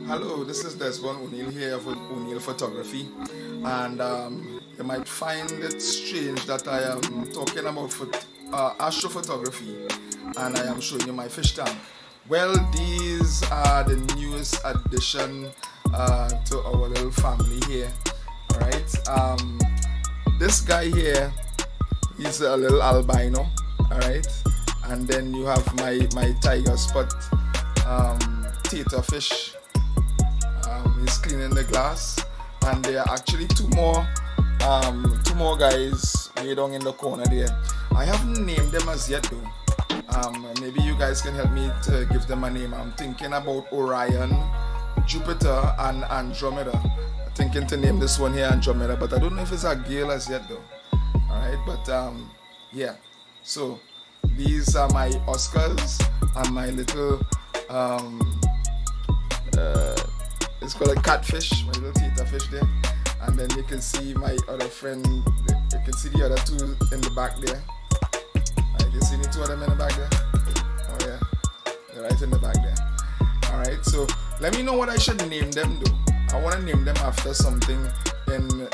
Hello, this is Desmond O'Neill here of O'Neill Photography, and you might find it strange that I am talking about astrophotography, and I am showing you my fish tank. Well, these are the newest addition to our little family here. All right, this guy here, he's a little albino. All right, and then you have my tiger spot theta fish. He's cleaning the glass, and there are actually two more guys way down in the corner there. I haven't named them as yet though. Maybe you guys can help me to give them a name. I'm thinking about Orion, Jupiter, and Andromeda. I'm thinking to name this one here Andromeda, but I don't know if it's a girl as yet though. All right, but yeah. So these are my Oscars and my little uh, it's called a catfish, my little theta fish there. And then you can see my other friend, you can see the other two in the back there. Right, you see the two of them in the back there? Oh yeah, they're right in the back there. Alright, so let me know what I should name them though. I want to name them after something in the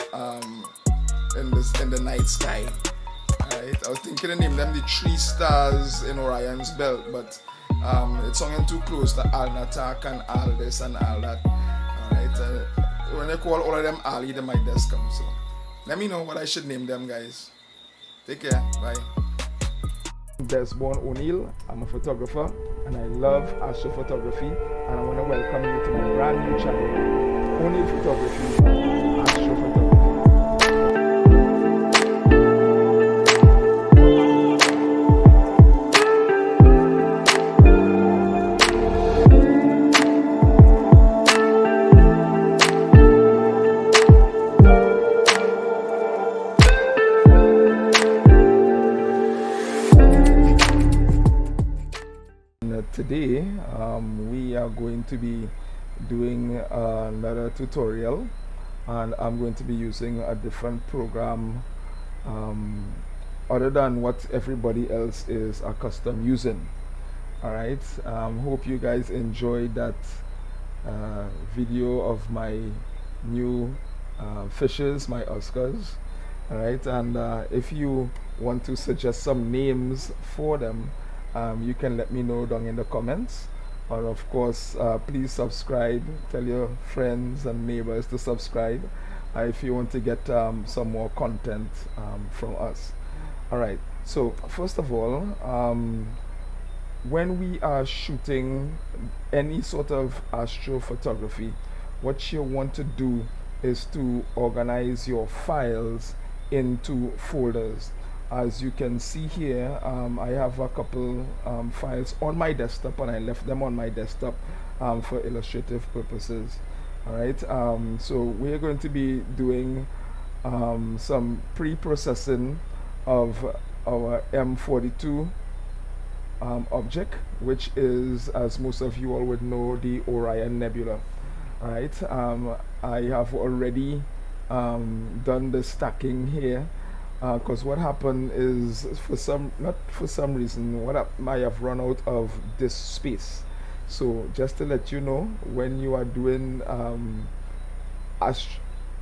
night sky. Alright, I was thinking to name them the three stars in Orion's belt, but it's sounding too close to Alnatak and all this and all that. Alright, when I call all of them Ali, they might just come. So let me know what I should name them, guys. Take care. Bye. Desmond O'Neill. I'm a photographer and I love astrophotography, and I want to welcome you to my brand new channel, O'Neill Photography, Astrophotography. Today we are going to be doing another tutorial, and I'm going to be using a different program other than what everybody else is accustomed using. Alright, hope you guys enjoyed that video of my new fishes, my Oscars. Alright, and if you want to suggest some names for them, you can let me know down in the comments. Or of course, please subscribe. Tell your friends and neighbors to subscribe if you want to get some more content from us. Alright, so first of all, when we are shooting any sort of astrophotography, what you want to do is to organize your files into folders. As you can see here, I have a couple files on my desktop, and I left them on my desktop for illustrative purposes. Alright, so we're going to be doing some pre-processing of our M-42 object, which is, as most of you all would know, the Orion Nebula. Alright, I have already done the stacking here, because what happened is, not for some reason, I have run out of disk space. So just to let you know, when you are doing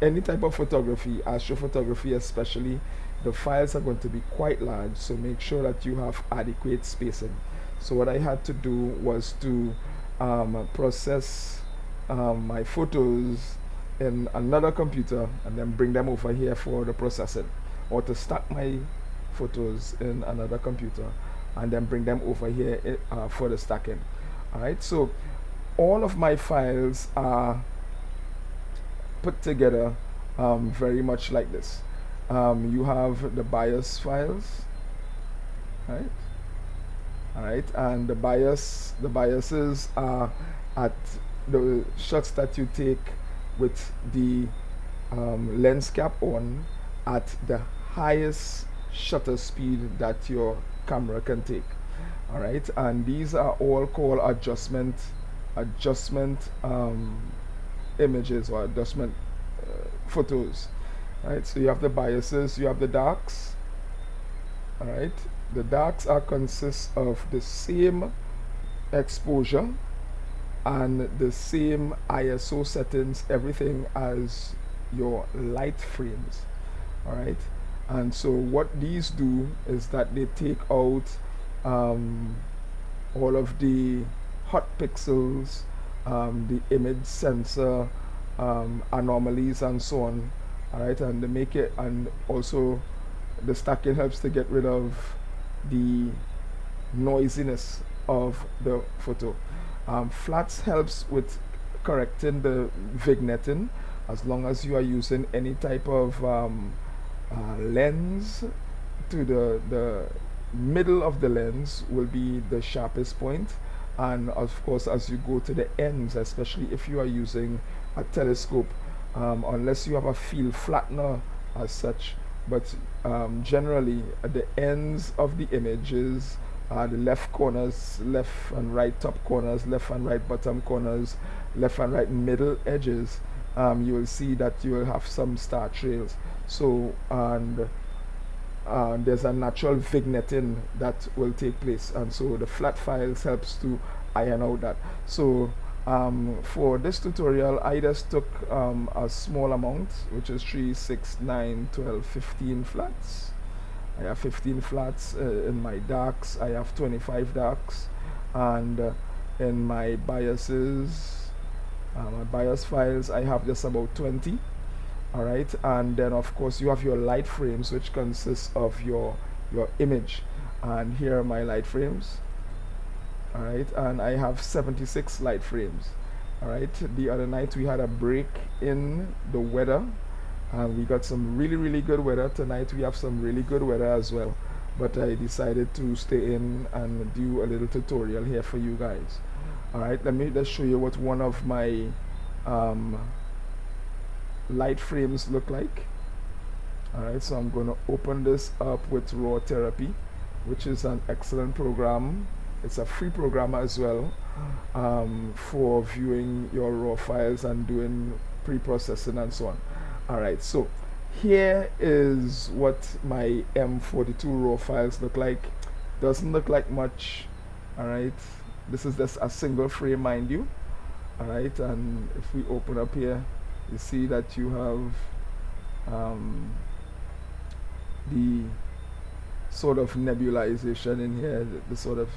any type of photography, astrophotography especially, the files are going to be quite large, so make sure that you have adequate spacing. So what I had to do was to process my photos in another computer and then bring them over here for the processing, or to stack my photos in another computer and then bring them over here for the stacking. Alright, so all of my files are put together very much like this. You have the bias files, right? Alright, and the biases are at the shots that you take with the lens cap on at the highest shutter speed that your camera can take. Alright, and these are all called adjustment images, or adjustment photos. Right, so you have the biases, you have the darks. Alright, the darks consist of the same exposure and the same ISO settings, everything as your light frames. All right, and so what these do is that they take out all of the hot pixels, the image sensor anomalies and so on. All right, and they make it, and also the stacking helps to get rid of the noisiness of the photo. Flats helps with correcting the vignetting, as long as you are using any type of lens. To the middle of the lens will be the sharpest point, and of course as you go to the ends, especially if you are using a telescope, unless you have a field flattener as such, but generally at the ends of the images, the left corners, left and right top corners, left and right bottom corners, left and right middle edges, you will see that you will have some star trails. So, and there's a natural vignetting that will take place, and so the flat files helps to iron out that. So for this tutorial I just took a small amount, which is 3, 6, 9, 12, 15 flats. I have 15 flats in my darks. I have 25 darks, and in my biases, my bias files, I have just about 20. All right, and then of course you have your light frames, which consists of your image, and here are my light frames. All right, and I have 76 light frames. All right, the other night we had a break in the weather, and we got some really good weather. Tonight we have some really good weather as well, but I decided to stay in and do a little tutorial here for you guys. All right, let me just show you what one of my light frames look like. All right, so I'm going to open this up with Raw Therapy, which is an excellent program. It's a free program as well, for viewing your raw files and doing pre-processing and so on. All right, so here is what my M-42 raw files look like. Doesn't look like much. All right, this is just a single frame, mind you. All right, and if we open up here, you see that you have the sort of nebulization in here, the sort of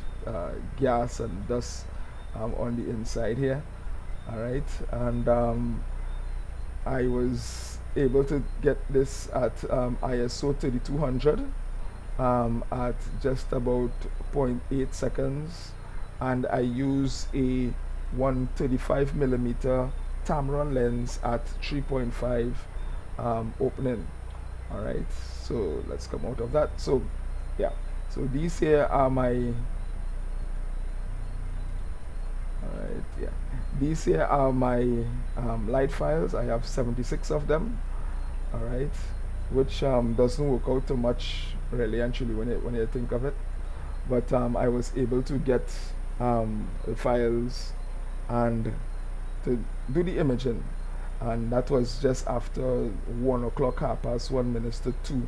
gas and dust on the inside here. All right, and I was able to get this at ISO 3200 at just about 0.8 seconds, and I use a 135mm Tamron lens at 3.5 opening. All right, so let's come out of that. So yeah, so these here are my these here are my light files. I have 76 of them. All right, which doesn't work out too much really actually when you think of it, but I was able to get the files and to do the imaging, and that was just after 1 o'clock, 1:02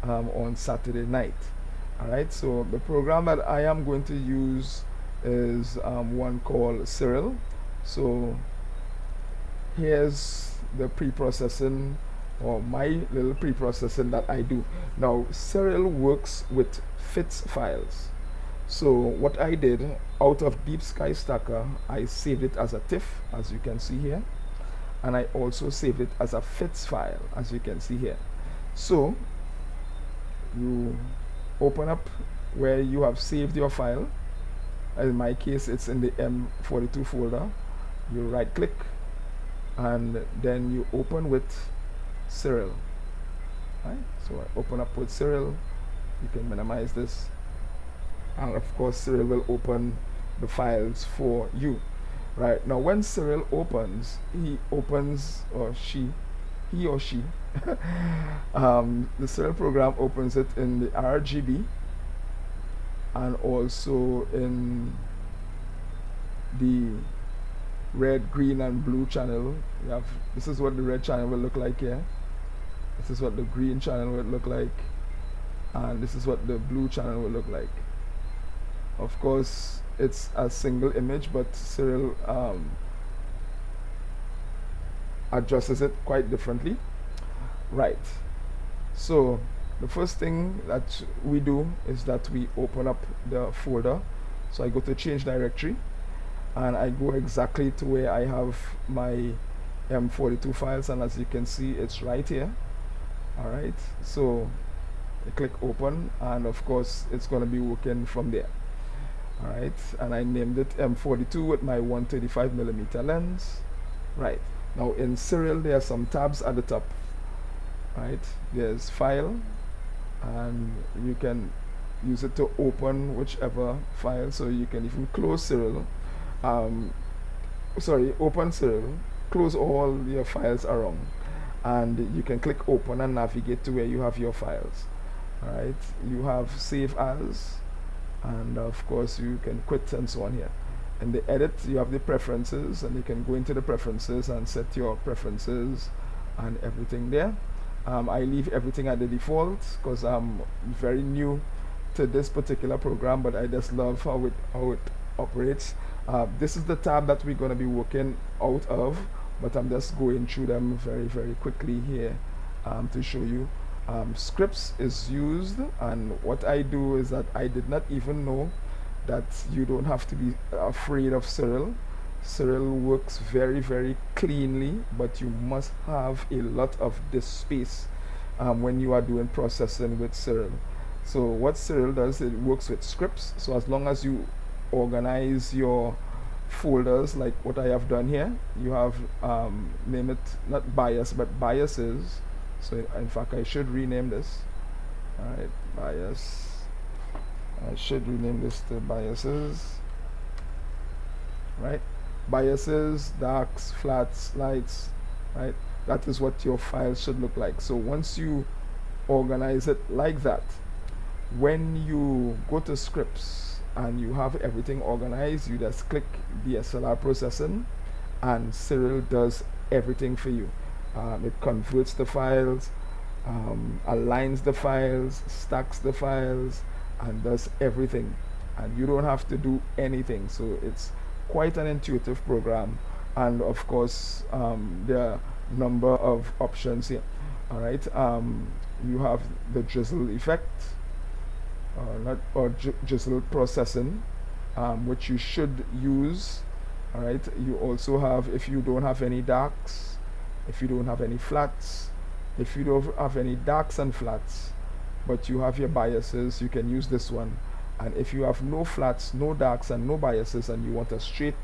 on Saturday night. All right, so the program that I am going to use is one called Siril. So here's the pre-processing, or my little pre-processing that I do. Now Siril works with FITS files. So what I did, out of Deep Sky Stacker, I saved it as a TIFF, as you can see here, and I also saved it as a FITS file, as you can see here. So you open up where you have saved your file. In my case, it's in the M-42 folder. You right click, and then you open with Siril. Right? So I open up with Siril. You can minimize this, and of course Siril will open the files for you. Right, now when Siril opens, he or she the Siril program opens it in the RGB and also in the red, green and blue channel. You have, this is what the red channel will look like here, this is what the green channel will look like, and this is what the blue channel will look like. Of course, it's a single image, but Siril adjusts it quite differently. Right. So the first thing that we do is that we open up the folder. So I go to change directory, and I go exactly to where I have my M-42 files, and as you can see, it's right here. All right, so I click open, and of course it's going to be working from there. All right, and I named it M-42 with my 135mm lens. Right, now in Siril there are some tabs at the top. Right, there's file, and you can use it to open whichever file, so you can even close Siril, open Siril, close all your files around, and you can click open and navigate to where you have your files. Alright, you have save as, and of course you can quit and so on here. In the edit you have the preferences, and you can go into the preferences and set your preferences and everything there. I leave everything at the default because I'm very new to this particular program, but I just love how it operates. This is the tab that we're going to be working out of, but I'm just going through them very quickly here to show you. Scripts is used, and what I do is that I did not even know that you don't have to be afraid of Siril. Siril works very cleanly, but you must have a lot of disk space when you are doing processing with Siril. So what Siril does, it works with scripts. So as long as you organize your folders like what I have done here, you have name it not bias but biases. So in fact I should rename this. Alright, bias. I should rename this to biases. Right? Biases, darks, flats, lights, right? That is what your file should look like. So once you organize it like that, when you go to scripts and you have everything organized, you just click DSLR processing, and Siril does everything for you. It converts the files, aligns the files, stacks the files, and does everything, and you don't have to do anything. So it's quite an intuitive program, and of course there are a number of options here. All right, you have the drizzle effect, drizzle processing, which you should use. All right, you also have, if you don't have any darks, if you don't have any flats, if you don't have any darks and flats, but you have your biases, you can use this one. And if you have no flats, no darks, and no biases, and you want a straight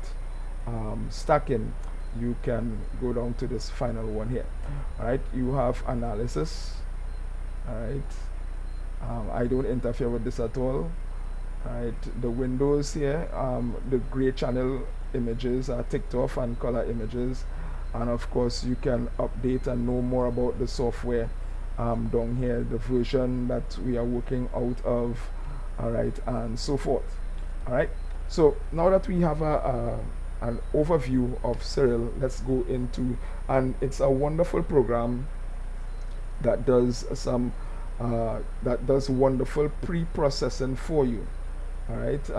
stacking, you can go down to this final one here. All right, you have analysis. All right, I don't interfere with this at all. All right, the windows here, the gray channel images are ticked off, and color images, and of course you can update and know more about the software down here, the version that we are working out of. All right, and so forth. All right, so now that we have an overview of Siril, let's go into, and it's a wonderful program that does some wonderful pre-processing for you. All right,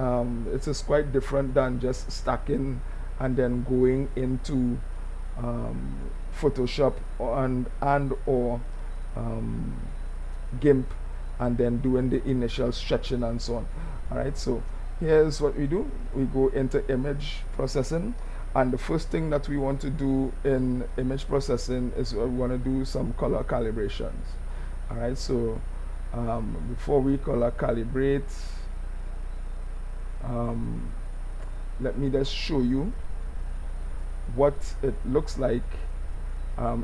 it is quite different than just stacking and then going into Photoshop or GIMP and then doing the initial stretching and so on. All right, so here's what we do. We go into image processing, and the first thing that we want to do in image processing is we want to do some color calibrations. All right, so before we color calibrate, let me just show you what it looks like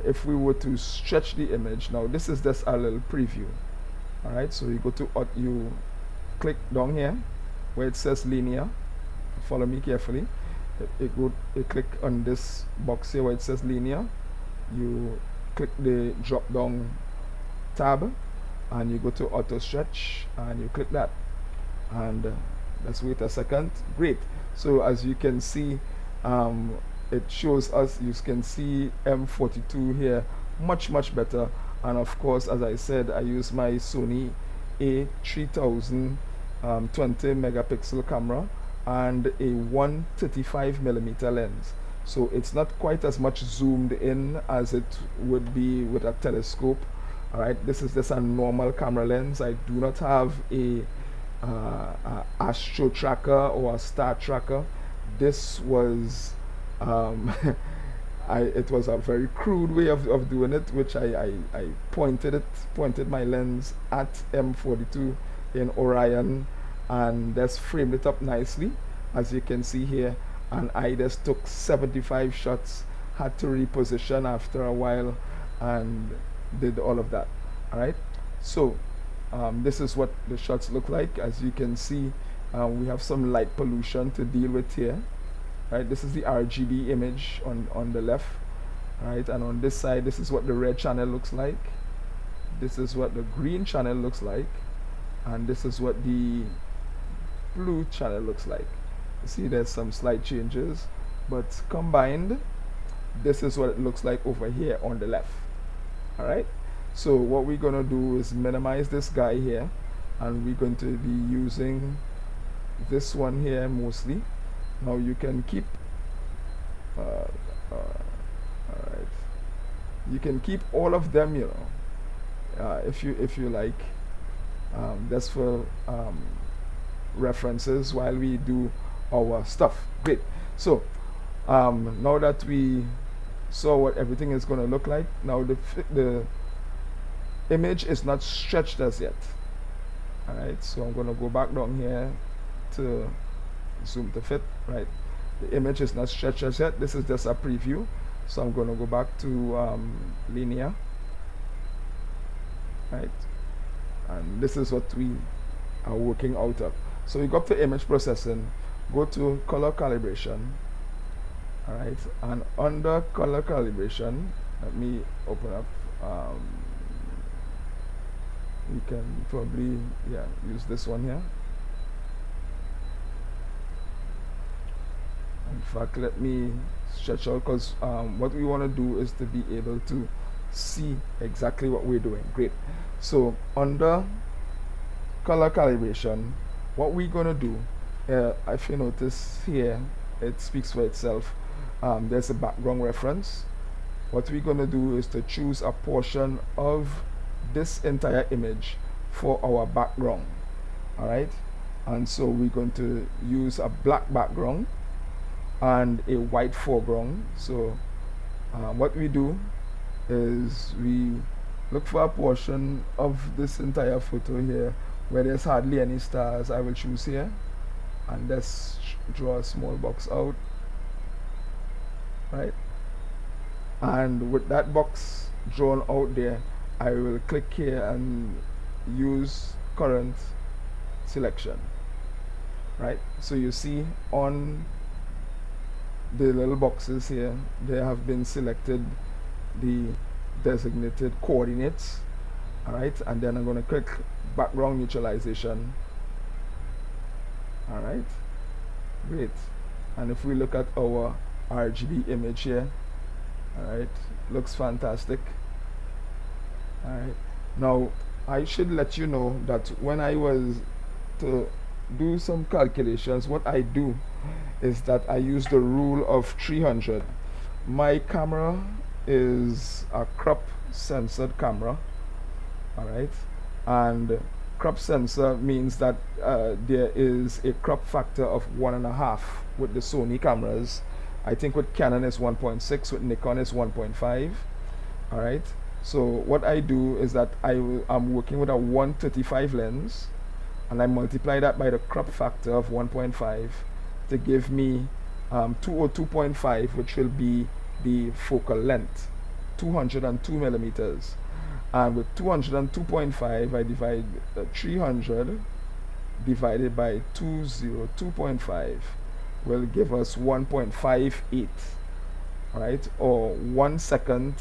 if we were to stretch the image. Now this is just a little preview. All right, so you go to you click down here where it says linear. Follow me carefully. You click on this box here where it says linear. You click the drop down tab, and you go to auto stretch, and you click that, and let's wait a second. Great. So as you can see, it shows us, you can see M-42 here much better. And of course, as I said, I use my Sony A3000 20 megapixel camera, and a 135mm lens. So it's not quite as much zoomed in as it would be with a telescope. All right, this is just a normal camera lens. I do not have a astro tracker or a star tracker. This was it was a very crude way of doing it, which I pointed my lens at M-42 in Orion and just framed it up nicely, as you can see here, and I just took 75 shots, had to reposition after a while, and did all of that. All right, so this is what the shots look like. As you can see, we have some light pollution to deal with here. Right, this is the RGB image on the left. Right, and on this side, this is what the red channel looks like. This is what the green channel looks like, and this is what the blue channel looks like. You see, there's some slight changes, but combined, this is what it looks like over here on the left. All right, so what we're going to do is minimize this guy here, and we're going to be using this one here mostly. Now you can keep all right, you can keep all of them, you know, if you like, just for references while we do our stuff. Great. So now that we saw what everything is going to look like, now the image is not stretched as yet. All right, so I'm going to go back down here to zoom to fit. Right, the image is not stretched as yet. This is just a preview, so I'm going to go back to linear. Right, and this is what we are working out of. So you go up to image processing, go to color calibration. All right, and under color calibration, let me open up. You can probably use this one here. In fact, let me stretch out, because what we want to do is to be able to see exactly what we're doing. Great. So under color calibration, what we're going to do, if you notice here, it speaks for itself. There's a background reference. What we're going to do is to choose a portion of this entire image for our background. All right, and so we're going to use a black background and a white foreground. So what we do is we look for a portion of this entire photo here where there's hardly any stars. I will choose here and let's draw a small box out. Right, and with that box drawn out there, I will click here and use current selection. Right, so you see on the little boxes here, they have been selected the designated coordinates. All right, and then I'm going to click background neutralization. All right, great. And if we look at our RGB image here, all right, looks fantastic. All right, now I should let you know that when I was to do some calculations, what I do is that I use the rule of 300. My camera is a crop censored camera. All right, and crop sensor means that there is a crop factor of 1.5 with the Sony cameras. I think with Canon is 1.6, with Nikon is 1.5. all right, so what I do is that I'm working with a 135 lens, and I multiply that by the crop factor of 1.5 to give me 202.5, which will be the focal length, 202 millimeters. And with 202.5, I divide 300 divided by 202.5 will give us 1.58, right, or 1 second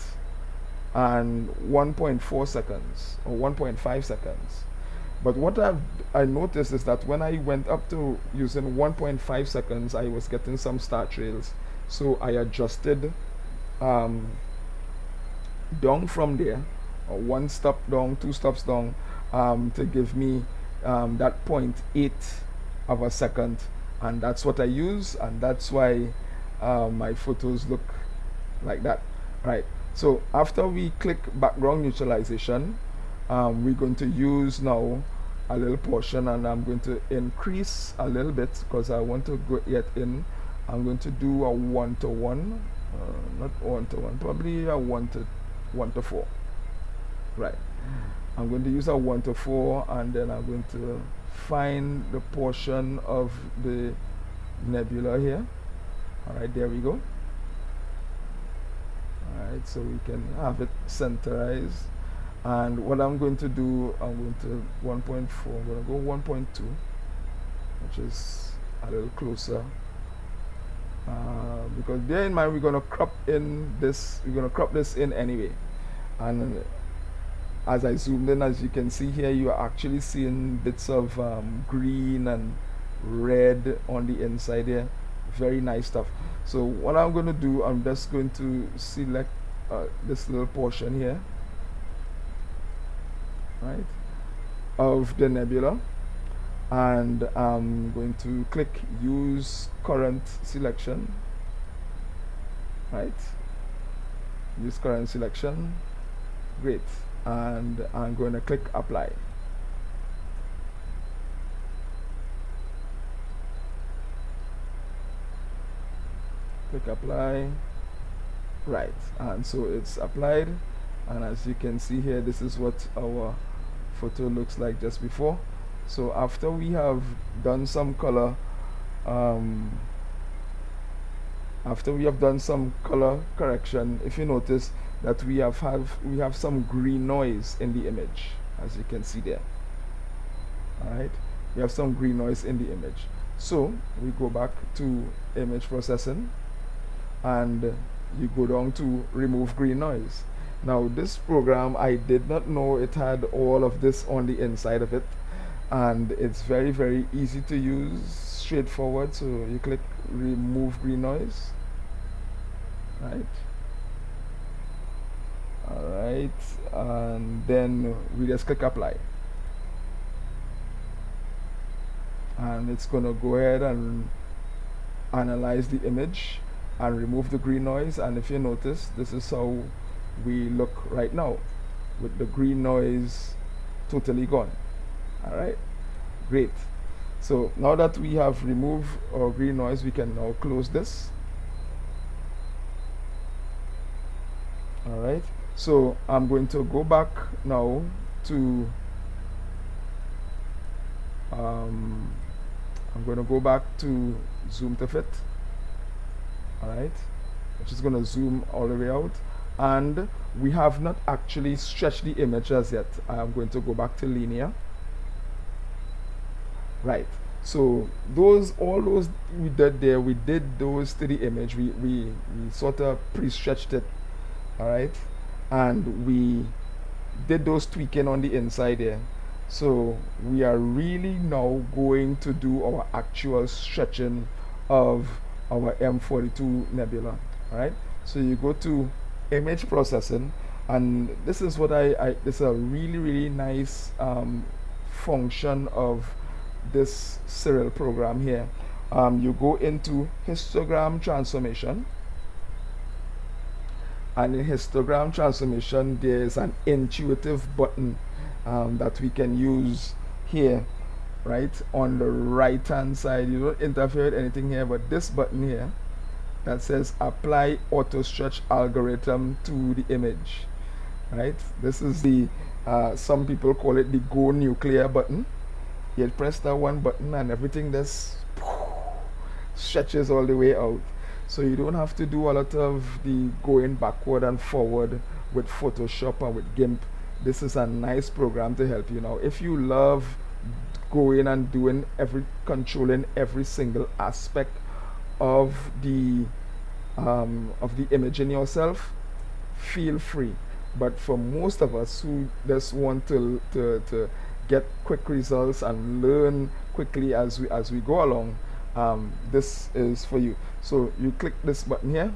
and 1.4 seconds or 1.5 seconds. But what I noticed is that when I went up to using 1.5 seconds, I was getting some star trails. So I adjusted down from there, 1 stop down, 2 stops down, to give me that 0.8 of a second. and that's what I use, and that's why my photos look like that. Right, so after we click background neutralization, we're going to use now a little portion, and I'm going to increase a little bit because I want to get in. I'm going to do a 1:1, not 1:1, probably a 1:4. Right, I'm going to use a 1:4, and then I'm going to find the portion of the nebula here. Alright, there we go. Alright, so we can have it centerized. And what I'm going to do, I'm going to 1.4, I'm going to go 1.2, which is a little closer. Because bear in mind, we're going to crop in this, we're going to crop this in anyway. And as I zoomed in, as you can see here, you are actually seeing bits of green and red on the inside here. Very nice stuff. So what I'm going to do, I'm just going to select this little portion here, right, of the nebula, and I'm going to click use current selection. Right, use current selection. Great. And I'm going to click apply. Click apply. Right, and so it's applied, and as you can see here, this is what our photo looks like just before. So after we have done some color, after we have done some color correction, if you notice that we have some green noise in the image, as you can see there. Alright, we have some green noise in the image. So we go back to image processing, and you go down to remove green noise. Now this program, I did not know it had all of this on the inside of it, and it's very, very easy to use, straightforward. So you click remove green noise. Right, alright, and then we just click apply, and it's gonna go ahead and analyze the image and remove the green noise. And if you notice, this is how we look right now, with the green noise totally gone. Alright, great. So now that we have removed our green noise, we can now close this. Alright, so I'm going to go back now to I'm going to go back to zoom to fit. Alright, I'm just going to zoom all the way out, and we have not actually stretched the image as yet. I'm going to go back to linear. Right, so all those we did there, we did those to the image. We sort of pre-stretched it. Alright, and we did those tweaking on the inside there. So we are really now going to do our actual stretching of our M-42 nebula. Alright, so you go to image processing, and this is what this is a really, really nice function of this Siril program here. You go into histogram transformation, and in histogram transformation there's an intuitive button that we can use here, right on the right hand side. You don't interfere with anything here, but this button here that says apply auto stretch algorithm to the image, right? This is the some people call it the go nuclear button. You press that one button and everything just stretches all the way out. So you don't have to do a lot of the going backward and forward with Photoshop and with GIMP. This is a nice program to help you. Now if you love going and doing controlling every single aspect of the image in yourself, feel free. But for most of us who just want to get quick results and learn quickly as we go along, this is for you. So you click this button here,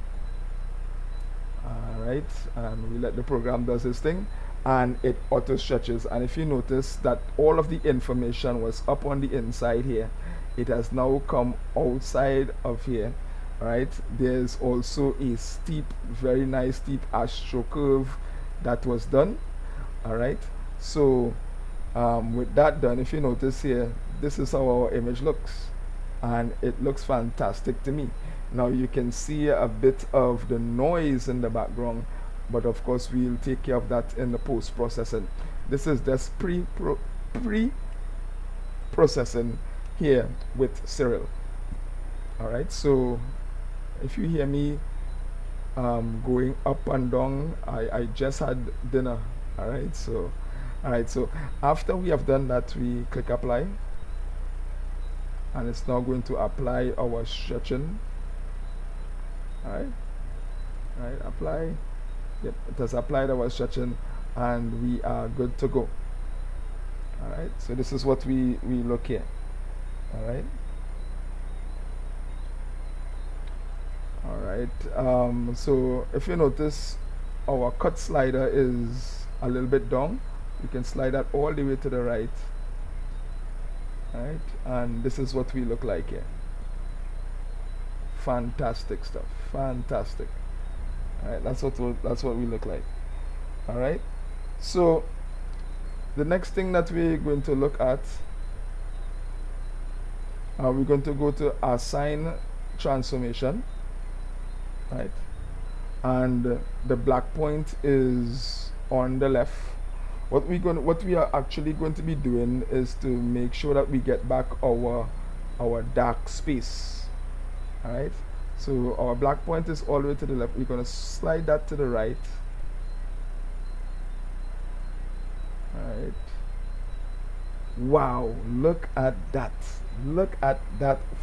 alright, and we let the program does its thing, and it auto stretches. And if you notice that all of the information was up on the inside here, it has now come outside of here. All right, there's also a steep, very nice steep astro curve that was done. All right, so with that done, if you notice here, this is how our image looks, and it looks fantastic to me. Now you can see a bit of the noise in the background, but of course we'll take care of that in the post processing. This is just pre processing here with Siril. All right, so if you hear me going up and down, I just had dinner. All right, so after we have done that, we click apply, and it's now going to apply our stretching. All right, apply. Yep, it has applied our stretching, and we are good to go. All right, so this is what we look here. All right. All right, so if you notice, our cut slider is a little bit down. You can slide that all the way to the right. All right, and this is what we look like here. Fantastic stuff, fantastic. All right, that's what we look like. All right, so the next thing that we're going to look at, we're going to go to assign transformation. Right, and the black point is on the left. What we are actually going to be doing is to make sure that we get back our dark space. All right, so our black point is all the way to the left. We're going to slide that to the right. All right, wow, look at that,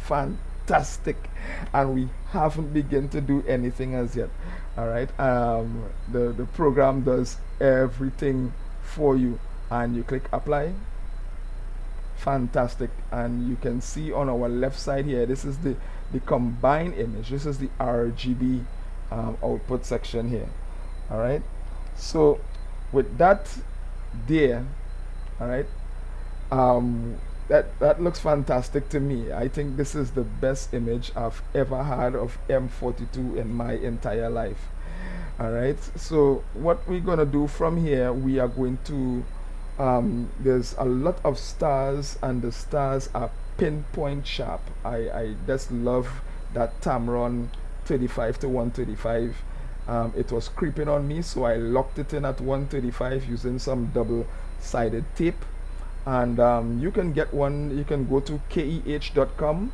fantastic. And we haven't begun to do anything as yet. All right, the program does everything for you, and you click apply. Fantastic. And you can see on our left side here, this is the combined image. This is the RGB output section here. All right, so with that there, all right, that looks fantastic to me. I think this is the best image I've ever had of M-42 in my entire life. All right, so what we're gonna do from here, we are going to there's a lot of stars, and the stars are pinpoint sharp. I just love that Tamron 35 to 135. It was creeping on me, so I locked it in at 135 using some double-sided tape. And you can get one. You can go to keh.com.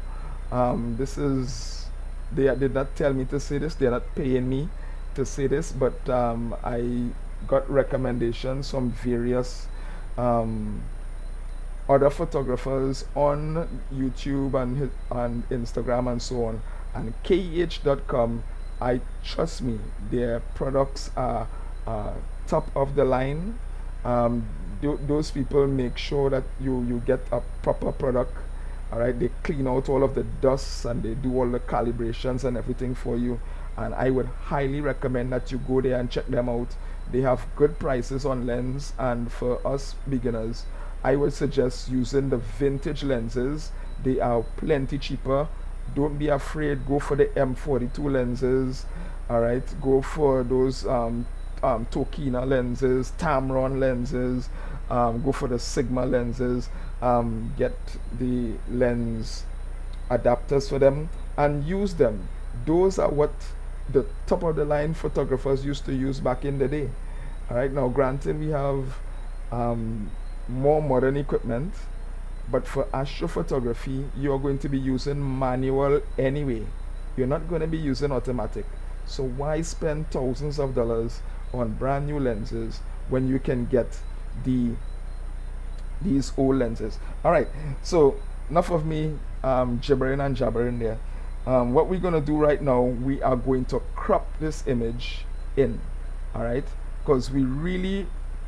This is, they did not tell me to say this, they're not paying me to say this, but I got recommendations from various other photographers on YouTube and Instagram and so on. And keh.com, I trust me, their products are top of the line. Those people make sure that you get a proper product. All right, they clean out all of the dust, and they do all the calibrations and everything for you. And I would highly recommend that you go there and check them out. They have good prices on lens, and for us beginners, I would suggest using the vintage lenses. They are plenty cheaper. Don't be afraid, go for the M-42 lenses. All right, go for those Tokina lenses, Tamron lenses, go for the Sigma lenses, get the lens adapters for them and use them. Those are what the top of the line photographers used to use back in the day. All right, now granted we have more modern equipment, but for astrophotography you're going to be using manual anyway. You're not going to be using automatic. So why spend thousands of dollars on brand new lenses when you can get these old lenses? All right, so enough of me gibbering and jabbering there. What we're going to do right now, we are going to crop this image in. All right, because we really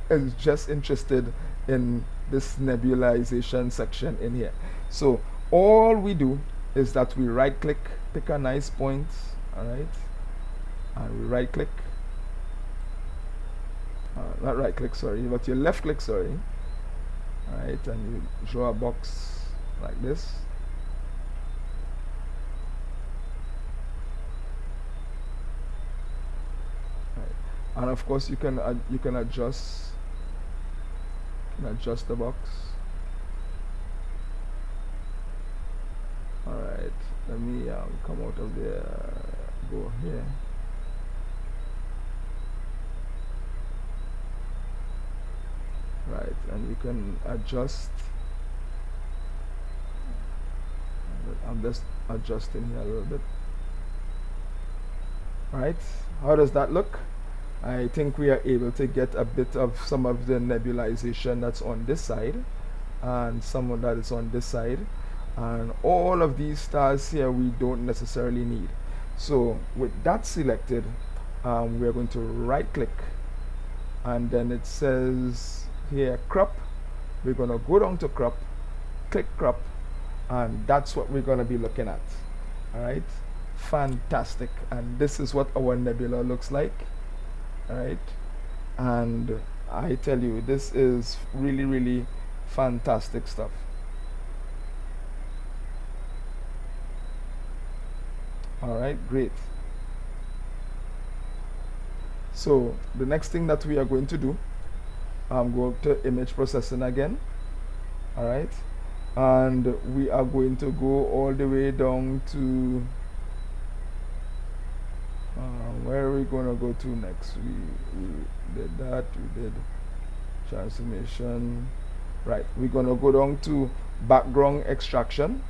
is just interested in this nebulization section in here. So all we do is that we right click, pick a nice point. All right, and we right click, not right click, sorry, but you left click, sorry. All right, and you draw a box like this. and of course you can adjust the box. Alright, let me come out of there, go here. Right, and you can adjust. I'm just adjusting here a little bit. Right, how does that look? I think we are able to get a bit of some of the nebulization that's on this side and some of that is on this side, and all of these stars here we don't necessarily need. So with that selected, we're going to right click, and then it says here crop. We're going to go down to crop, click crop, and that's what we're going to be looking at. All right, fantastic. And this is what our nebula looks like. All right, and I tell you, this is really, really fantastic stuff. All right, great. So the next thing that we are going to do, I'm going to image processing again. All right, and we are going to go all the way down to where are we going to go to next? We did that, we did transformation. Right, we're going to go down to background extraction.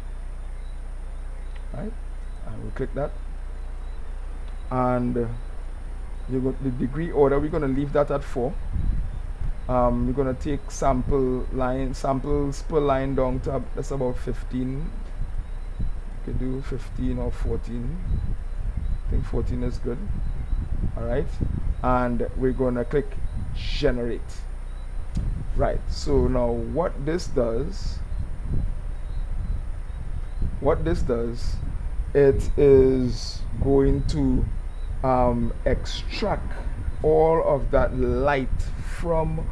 Right, and we click that, and you got the degree order, we're going to leave that at 4. We're going to take samples per line down to that's about 15. You can do 15 or 14. I think 14 is good. All right, and we're going to click generate. Right, so now what this does, it is going to extract all of that light from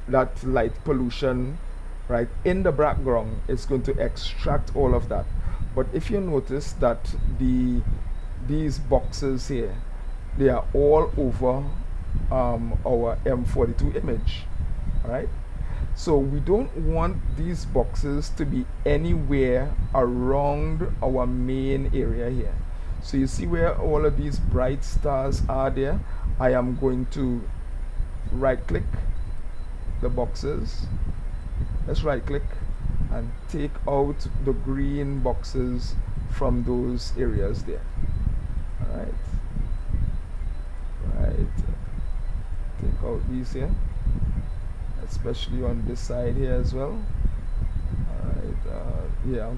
that light pollution, right, in the background. It's going to extract all of that. But if you notice that these boxes here, they are all over our M-42 image. All right, so we don't want these boxes to be anywhere around our main area here. So you see where all of these bright stars are there? I am going to right click the boxes. Let's right click and take out the green boxes from those areas there. All right, take out these here, especially on this side here as well. All right, yeah, I'm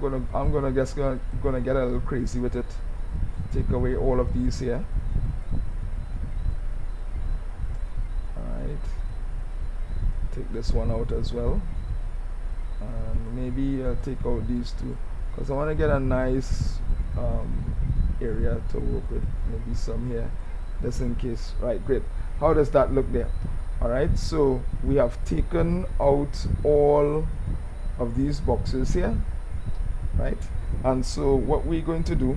gonna get a little crazy with it. Take away all of these here. Alright, take this one out as well, and maybe take out these two, because I want to get a nice area to work with. Maybe some here, just in case. Right, great. How does that look there? Alright, so we have taken out all of these boxes here, right? And so what we're going to do,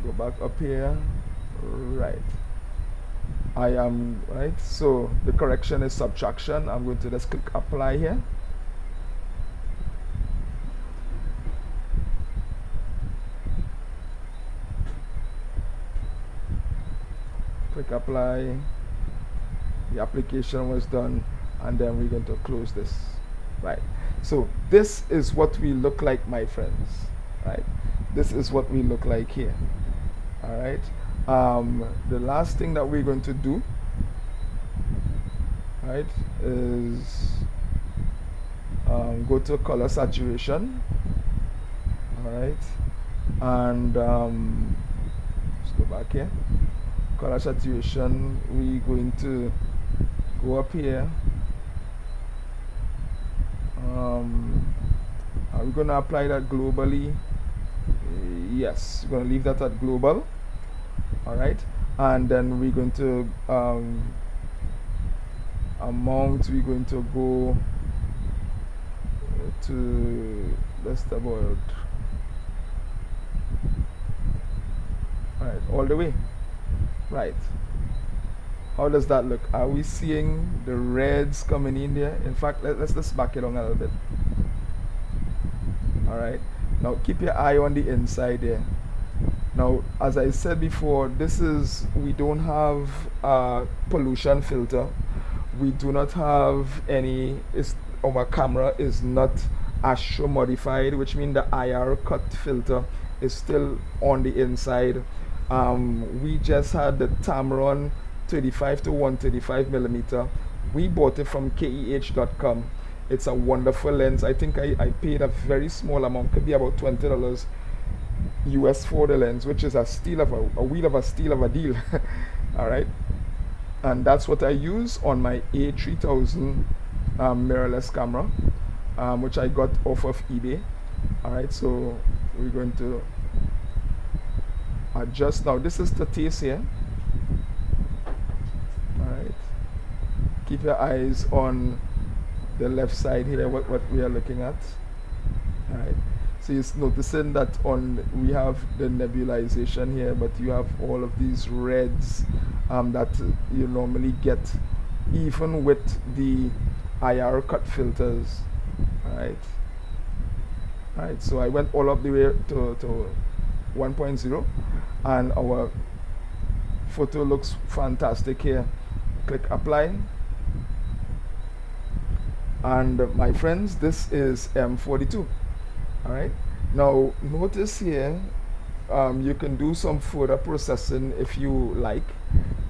go back up here. Right, I am right, so the correction is subtraction. I'm going to just click apply here. Click apply. The application was done, and then we're going to close this. Right, so this is what we look like, my friends. Right, this is what we look like here. All right, the last thing that we're going to do, right, is go to color saturation. All right, and let's go back here. Color saturation, we're going to go up here. Are we going to apply that globally? Yes, we're going to leave that at global. All right, and then we're going to amount, we're going to go to just about all the way. Right. How does that look? Are we seeing the reds coming in there? In fact, let's just back it on a little bit. All right. Now keep your eye on the inside there. Now, as I said before, we don't have a pollution filter. We do not have our camera is not Astro modified, which means the IR cut filter is still on the inside. We just had the Tamron 35 to 135 millimeter. We bought it from keh.com. It's a wonderful lens. I think I paid a very small amount, could be about $20 US for the lens, which is a wheel of a steal of a deal. All right, and that's what I use on my A3000 mirrorless camera, which I got off of eBay. All right, so we're going to adjust now. This is the taste here. All right, keep your eyes on the left side here, what we are looking at. All right, so you're noticing that we have the nebulization here, but you have all of these reds that you normally get even with the IR cut filters. All right, so I went all up the way to 1.0, and our photo looks fantastic here. Click apply. And my friends, this is M-42. All right, now notice here, you can do some further processing if you like,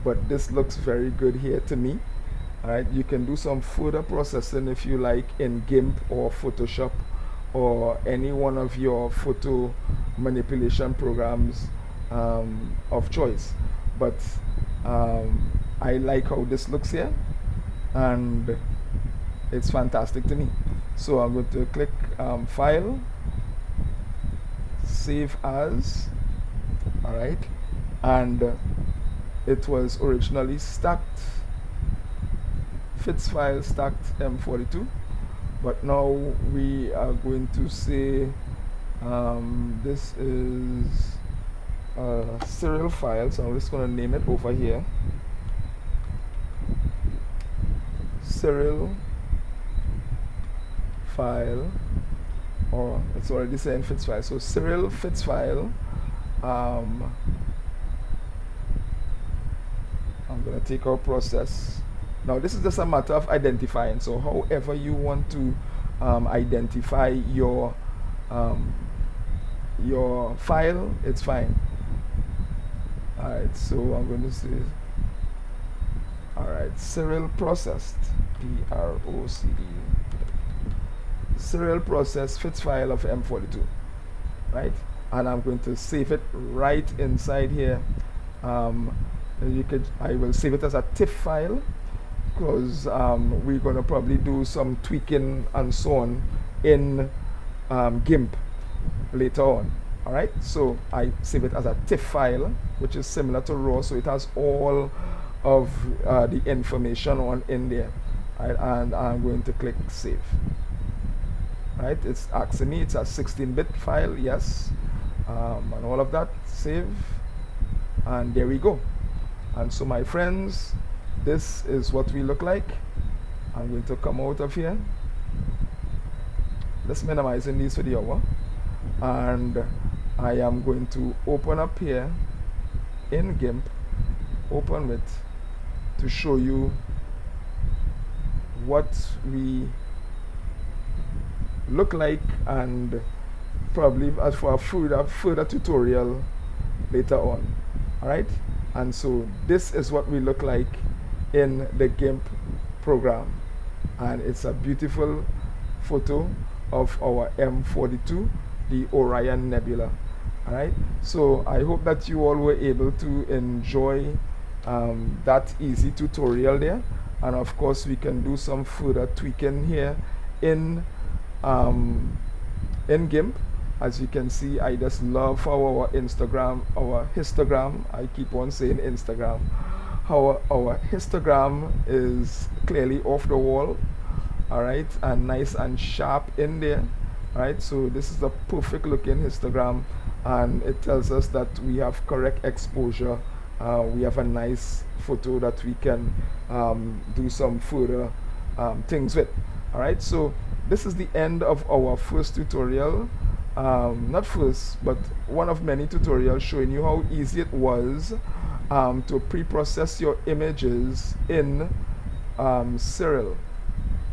but this looks very good here to me. All right, you can do some further processing if you like in GIMP or Photoshop or any one of your photo manipulation programs of choice, but I like how this looks here, and it's fantastic to me. So I'm going to click File, Save As. All right, and it was originally stacked, Fits file stacked M-42, but now we are going to say this is a Siril file, so I'm just going to name it over here, Siril file, or it's already saying fits file, so Siril fits file. I'm going to take our process. Now this is just a matter of identifying, so however you want to identify your file, it's fine. Alright, so I'm going to say, alright, Siril processed, PROCD, Siril process fits file of M-42, right? And I'm going to save it right inside here. I will save it as a TIFF file, because we're going to probably do some tweaking and so on in GIMP later on. All right, so I save it as a TIFF file, which is similar to RAW, so it has all of the information on in there. Right, and I'm going to click Save. Right, it's asking me, it's a 16-bit file, yes, and all of that. Save, and there we go. And so my friends, this is what we look like. I'm going to come out of here. Let's minimizing these for the hour, and I am going to open up here in GIMP, open with, to show you what we look like, and probably as for a further tutorial later on. All right, and so this is what we look like in the GIMP program, and it's a beautiful photo of our M-42, the Orion Nebula. All right, so I hope that you all were able to enjoy that easy tutorial there, and of course we can do some further tweaking here in GIMP. As you can see, I just love how our histogram, I keep on saying Instagram, how our histogram is clearly off the wall, all right, and nice and sharp in there. All right, so this is a perfect looking histogram, and it tells us that we have correct exposure. We have a nice photo that we can do some further things with. Alright, so this is the end of our first tutorial. Not first, but one of many tutorials showing you how easy it was to pre-process your images in Siril.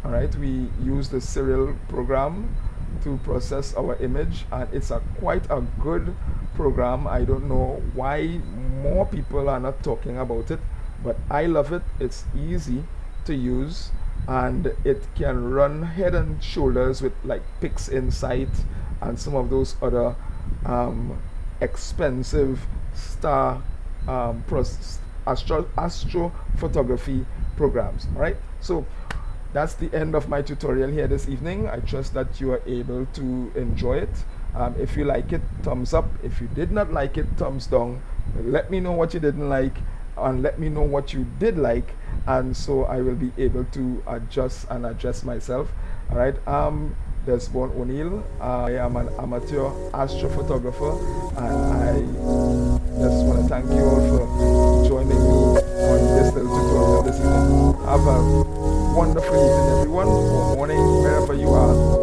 Alright, we use the Siril program to process our image, and it's quite a good program. I don't know why more people are not talking about it, but I love it. It's easy to use, and it can run head and shoulders with like PixInsight and some of those other expensive astrophotography programs. All right, so that's the end of my tutorial here this evening. I trust that you are able to enjoy it. If you like it, thumbs up. If you did not like it, thumbs down. Let me know what you didn't like, and let me know what you did like, and so I will be able to adjust and adjust myself. All right, Desmond O'Neill. I am an amateur astrophotographer, and I just want to thank you all for joining me on this little tutorial this evening. Have a wonderful evening, everyone, or morning, wherever you are.